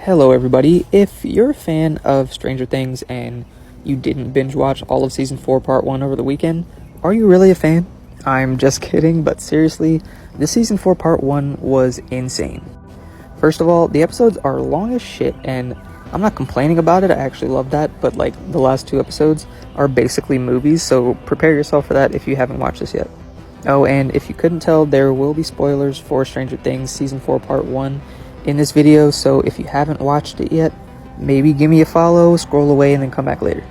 Hello everybody. If you're a fan of Stranger Things and you didn't binge watch all of season 4 part 1 over the weekend, are you really a fan? I'm just kidding, but seriously, this season 4 part 1 was insane. First of all, the episodes are long as shit, and I'm not complaining about it, I actually love that, but like the last 2 episodes are basically movies, so prepare yourself for that if you haven't watched this yet. Oh, and if you couldn't tell, there will be spoilers for Stranger Things season 4 part 1 in this video, so if you haven't watched it yet, maybe give me a follow, scroll away, and then come back later.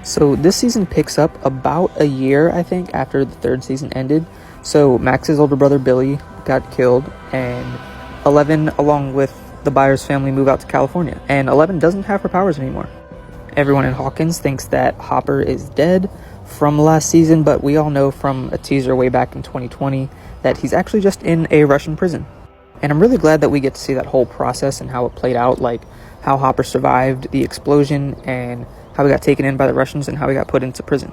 So this season picks up about a year, I think, after the 3rd season ended. So Max's older brother Billy got killed, and Eleven, along with the Byers family, move out to California, and Eleven doesn't have her powers anymore. Everyone in Hawkins thinks that Hopper is dead from last season, but we all know from a teaser way back in 2020 that he's actually just in a Russian prison. And I'm really glad that we get to see that whole process and how it played out, like how Hopper survived the explosion and how he got taken in by the Russians and how he got put into prison.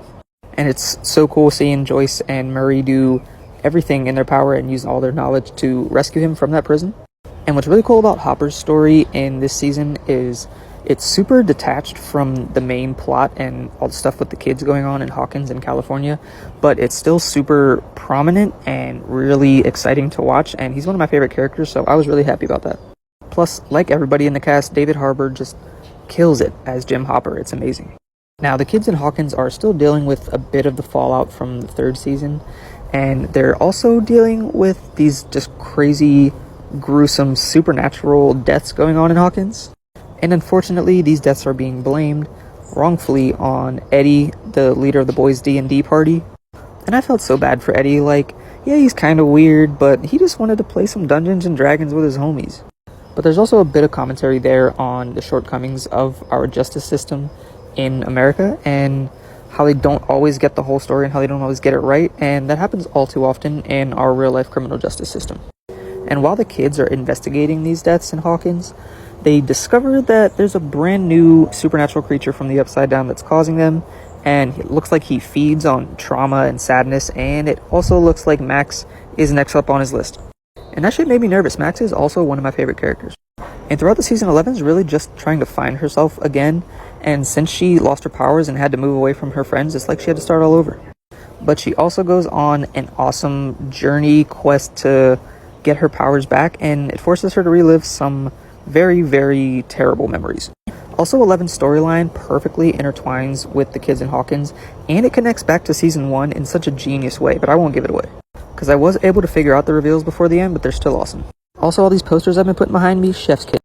And it's so cool seeing Joyce and Murray do everything in their power and use all their knowledge to rescue him from that prison. And what's really cool about Hopper's story in this season is it's super detached from the main plot and all the stuff with the kids going on in Hawkins in California, but it's still super prominent and really exciting to watch, and he's one of my favorite characters, so I was really happy about that. Plus, like everybody in the cast, David Harbour just kills it as Jim Hopper. It's amazing. Now, the kids in Hawkins are still dealing with a bit of the fallout from the 3rd season, and they're also dealing with these just crazy, gruesome, supernatural deaths going on in Hawkins. And unfortunately, these deaths are being blamed wrongfully on Eddie, the leader of the boys' D&D party. And I felt so bad for Eddie, like, yeah, he's kind of weird, but he just wanted to play some Dungeons and Dragons with his homies. But there's also a bit of commentary there on the shortcomings of our justice system in America and how they don't always get the whole story and how they don't always get it right, and that happens all too often in our real-life criminal justice system. And while the kids are investigating these deaths in Hawkins, they discover that there's a brand new supernatural creature from the Upside Down that's causing them, and it looks like he feeds on trauma and sadness, and it also looks like Max is next up on his list. And that shit made me nervous. Max is also one of my favorite characters. And throughout the season, Eleven's really just trying to find herself again, and since she lost her powers and had to move away from her friends, it's like she had to start all over. But she also goes on an awesome journey quest to get her powers back, and it forces her to relive some very, very terrible memories. Also, Eleven's storyline perfectly intertwines with the kids in Hawkins, and it connects back to season 1 in such a genius way, but I won't give it away, because I was able to figure out the reveals before the end, but they're still awesome. Also, all these posters I've been putting behind me, chef's kiss.